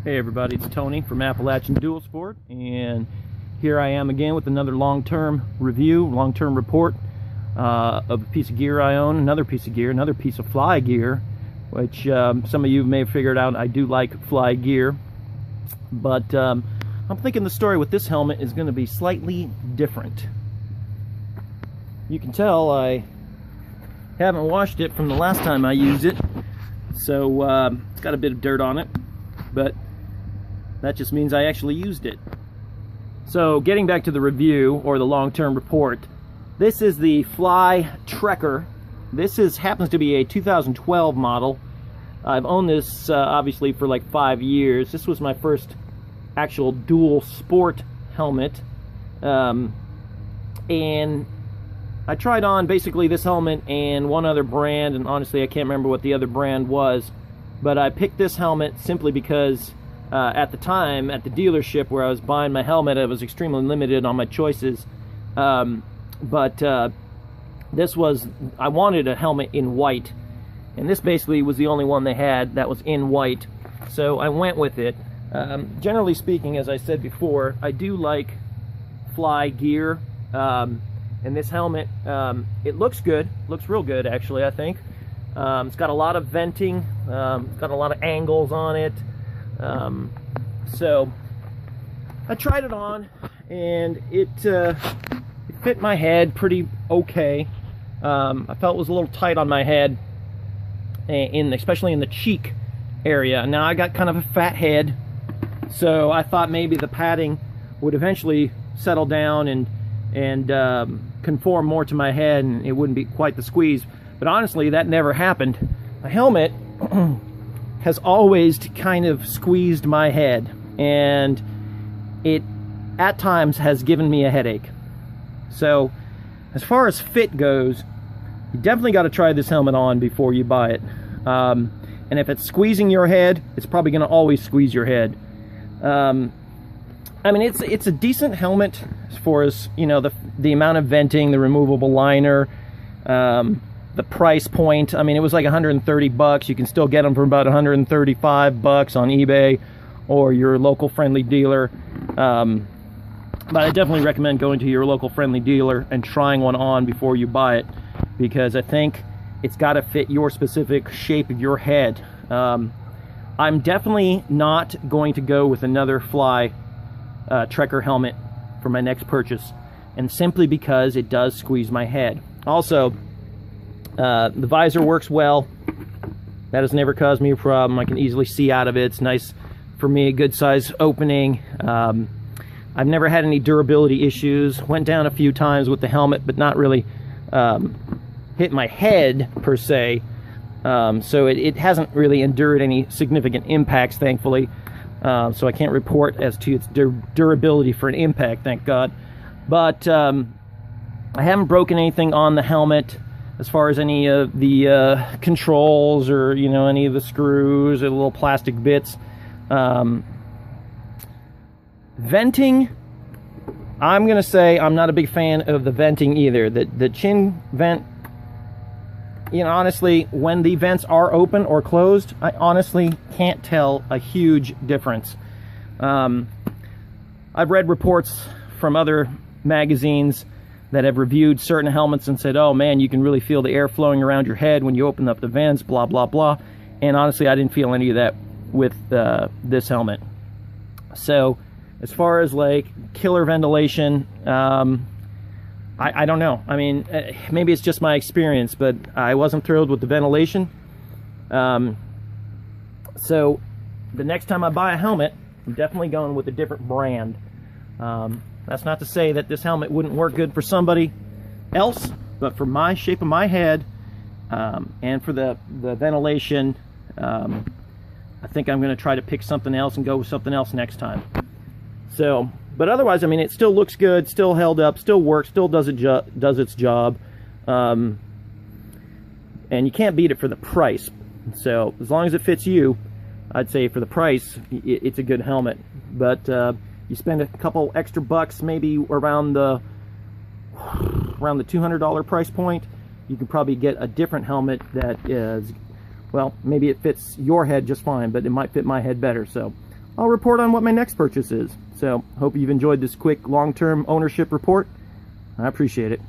Hey everybody, it's Tony from Appalachian Dual Sport, and here I am again with another long-term review, long-term report of a piece of gear I own, another piece of gear, another piece of fly gear, which some of you may have figured out I do like fly gear. But I'm thinking the story with this helmet is going to be slightly different. You can tell I haven't washed it from the last time I used it, so it's got a bit of dirt on it, but that just means I actually used it. So getting back to the review, or the long-term report, this is the Fly Trekker. This happens to be a 2012 model. I've owned this obviously for like 5 years. This was my first actual dual sport helmet, and I tried on basically this helmet and one other brand, and honestly I can't remember what the other brand was, but I picked this helmet simply because at the time, at the dealership where I was buying my helmet, I was extremely limited on my choices. This was, I wanted a helmet in white, and this basically was the only one they had that was in white, so I went with it. Generally speaking, as I said before, I do like fly gear, and this helmet, it looks good, looks real good actually, I think. It's got a lot of venting, it's got a lot of angles on it. So I tried it on, and it fit my head pretty okay. I felt it was a little tight on my head, especially in the cheek area. Now I got kind of a fat head, so I thought maybe the padding would eventually settle down and conform more to my head, and it wouldn't be quite the squeeze. But honestly, that never happened. The helmet has always kind of squeezed my head, and it at times has given me a headache. So as far as fit goes, you definitely got to try this helmet on before you buy it. And if it's squeezing your head, it's probably going to always squeeze your head. I mean, it's a decent helmet as far as, you know, the amount of venting, the removable liner, the price point. I mean, it was like 130 bucks. You can still get them for about 135 bucks on eBay or your local friendly dealer. But I definitely recommend going to your local friendly dealer and trying one on before you buy it, because I think it's got to fit your specific shape of your head. I'm definitely not going to go with another Fly Trekker helmet for my next purchase, and simply because it does squeeze my head. Also, the visor works well. That has never caused me a problem. I can easily see out of it. It's nice for me, a good size opening. I've never had any durability issues. Went down a few times with the helmet, but not really hit my head per se. So it hasn't really endured any significant impacts, thankfully. So I can't report as to its durability for an impact, thank God. But I haven't broken anything on the helmet as far as any of the controls, or, you know, any of the screws or little plastic bits. Venting, I'm gonna say I'm not a big fan of the venting either. The chin vent, you know, honestly, when the vents are open or closed, I honestly can't tell a huge difference. I've read reports from other magazines that have reviewed certain helmets and said, oh man, you can really feel the air flowing around your head when you open up the vents, blah blah blah. And honestly, I didn't feel any of that with this helmet. So as far as like killer ventilation, I don't know. I mean, maybe it's just my experience, but I wasn't thrilled with the ventilation. So the next time I buy a helmet, I'm definitely going with a different brand. That's not to say that this helmet wouldn't work good for somebody else, but for my shape of my head, and for the ventilation, I think I'm going to try to pick something else and go with something else next time. So, but otherwise, I mean, it still looks good, still held up, still works, still does its job, and you can't beat it for the price. So as long as it fits you, I'd say for the price, it's a good helmet. But you spend a couple extra bucks, maybe around the $200 price point, you can probably get a different helmet that is, well, maybe it fits your head just fine, but it might fit my head better. So I'll report on what my next purchase is. So, hope you've enjoyed this quick long-term ownership report. I appreciate it.